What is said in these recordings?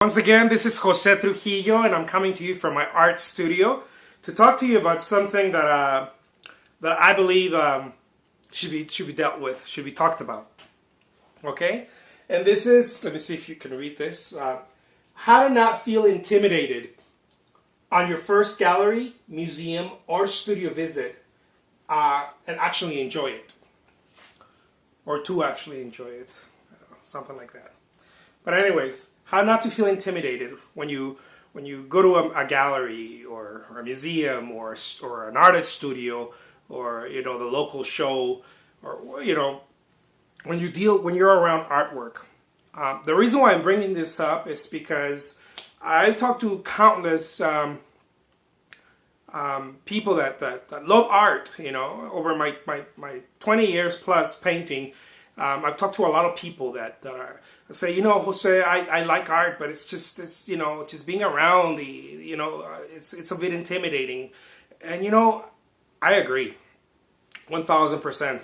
Once again, this is Jose Trujillo, and I'm coming to you from my art studio to talk to you about something that I believe should be dealt with, should be talked about. Okay, and this is, let me see if you can read this. How to not feel intimidated on your first gallery, museum, or studio visit, and actually enjoy it, or to actually enjoy it, something like that. But anyways, how not to feel intimidated when you go to a gallery or a museum or an artist studio or the local show, or when you're around artwork. The reason why I'm bringing this up is because I've talked to countless people that love art. Over my 20 years plus painting, I've talked to a lot of people that say, Jose, I like art, but it's just being around it's a bit intimidating. And I agree, 1,000%.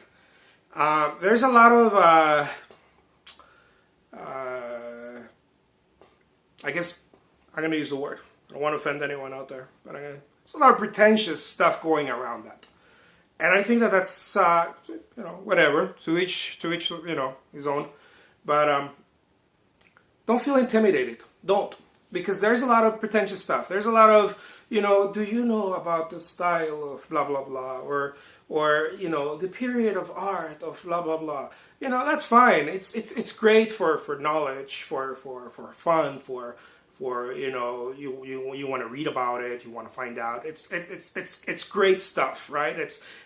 There's a lot of I guess I'm gonna use the word. I don't want to offend anyone out there, but there's a lot of pretentious stuff going around that. And I think that's whatever, to each his own. But don't feel intimidated. Don't, because there's a lot of pretentious stuff. There's a lot of do you know about the style of blah blah blah, or the period of art of blah blah blah. That's fine. It's great for knowledge, for fun, for you want to read about it, you want to find out. It's great stuff, right?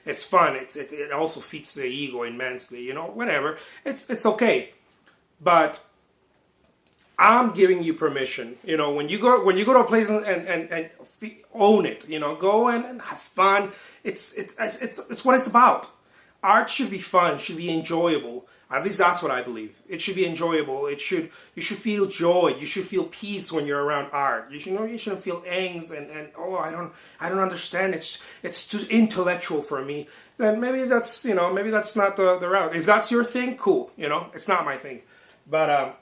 It's fun. It also feeds the ego immensely. Whatever. It's okay, but I'm giving you permission. When you go to a place and own it. Go and have fun. It's what it's about. Art should be fun. Should be enjoyable. At least that's what I believe. It should be enjoyable. You should feel joy. You should feel peace when you're around art. You shouldn't feel angst and oh, I don't understand. It's too intellectual for me. Then maybe that's not the route. If that's your thing, cool. It's not my thing. But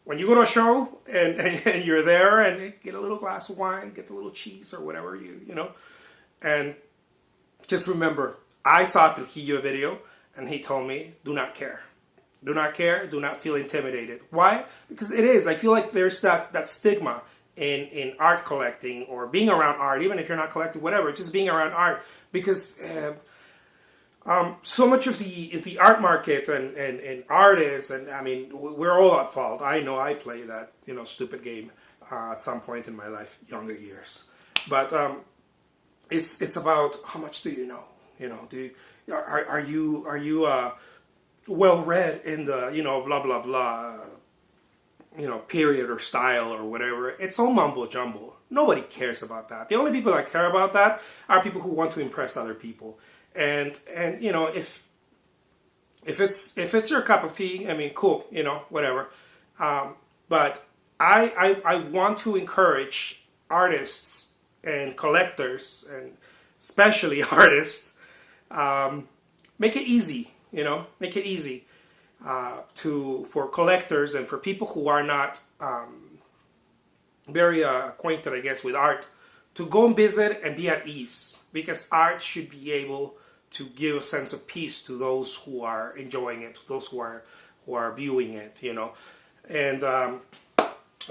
when you go to a show and you're there and get a little glass of wine, get a little cheese or whatever and just remember, I saw a Trujillo video. And he told me, do not care. Do not care. Do not feel intimidated. Why? Because it is. I feel like there's that stigma in art collecting or being around art, even if you're not collecting, whatever, just being around art. Because so much of the art market and artists, and I mean, we're all at fault. I know I play that, stupid game at some point in my life, younger years. But it's about how much do you know? Are you well read in the blah blah blah period or style or whatever? It's all mumbo jumbo. Nobody cares about that. The only people that care about that are people who want to impress other people. And if it's your cup of tea, I mean, cool, whatever. But I want to encourage artists and collectors, and especially artists. Make it easy, make it easy for collectors and for people who are not very acquainted, I guess, with art, to go and visit and be at ease, because art should be able to give a sense of peace to those who are enjoying it, to those who are viewing it, and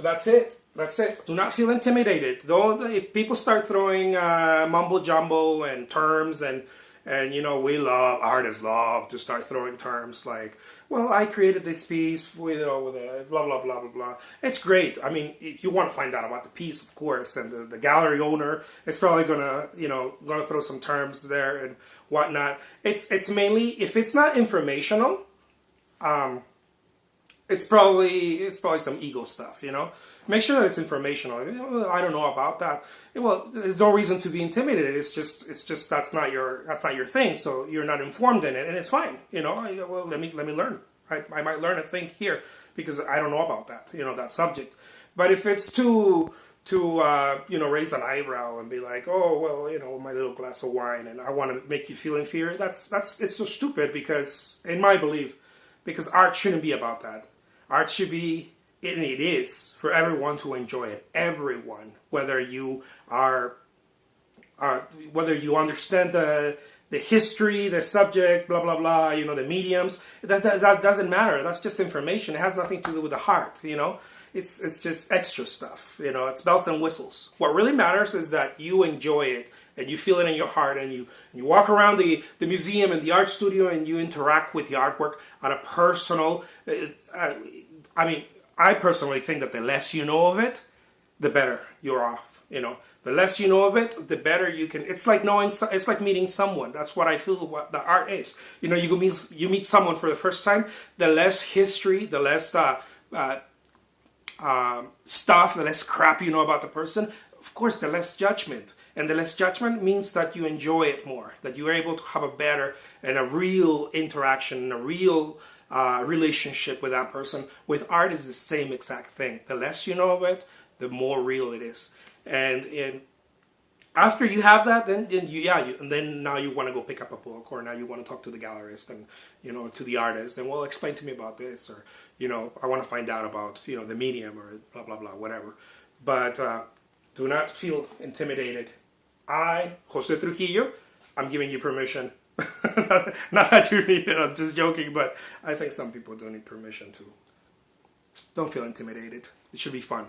that's it. That's it. Do not feel intimidated. If people start throwing mumbo jumbo and terms and artists love to start throwing terms like, well, I created this piece with a blah, blah, blah, blah, blah. It's great. I mean, if you want to find out about the piece, of course, and the gallery owner is probably gonna throw some terms there and whatnot. It's mainly, if it's not informational, it's probably some ego stuff, Make sure that it's informational. I don't know about that. Well, there's no reason to be intimidated. It's just that's not your thing. So you're not informed in it, and it's fine. Well, let me learn. I might learn a thing here because I don't know about that. That subject. But if it's to raise an eyebrow and be like, oh well, my little glass of wine, and I want to make you feel inferior. It's so stupid, because in my belief, because art shouldn't be about that. Art should be it is for everyone to enjoy it. Everyone, whether you are whether you understand the history, the subject, blah blah blah, you know, the mediums. That doesn't matter. That's just information. It has nothing to do with the heart. You know, it's just extra stuff. You know, it's bells and whistles. What really matters is that you enjoy it and you feel it in your heart, and you walk around the museum and the art studio and you interact with the artwork on a personal. I mean, I personally think that the less you know of it, the better you're off. You know, the less you know of it, the better you can. It's like knowing. It's like meeting someone. That's what I feel. What the art is. You know, you meet someone for the first time. The less history, the less stuff, the less crap you know about the person. Of course, the less judgment, and the less judgment means that you enjoy it more. That you are able to have a better and a real interaction, and a real relationship with that person. With art, is the same exact thing. The less you know of it, the more real it is. And after you have that, then now you want to go pick up a book, or now you want to talk to the gallerist and, you know, to the artist, and, well, explain to me about this, or, you know, I want to find out about, you know, the medium, or blah blah blah, whatever. But do not feel intimidated. I, Jose Trujillo, I'm giving you permission. Not that you need it, I'm just joking, but I think some people do need permission too. Don't feel intimidated. It should be fun.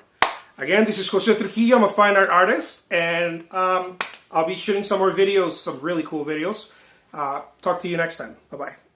Again, this is Jose Trujillo. I'm a fine art artist, and I'll be shooting some more videos, some really cool videos. Talk to you next time. Bye-bye.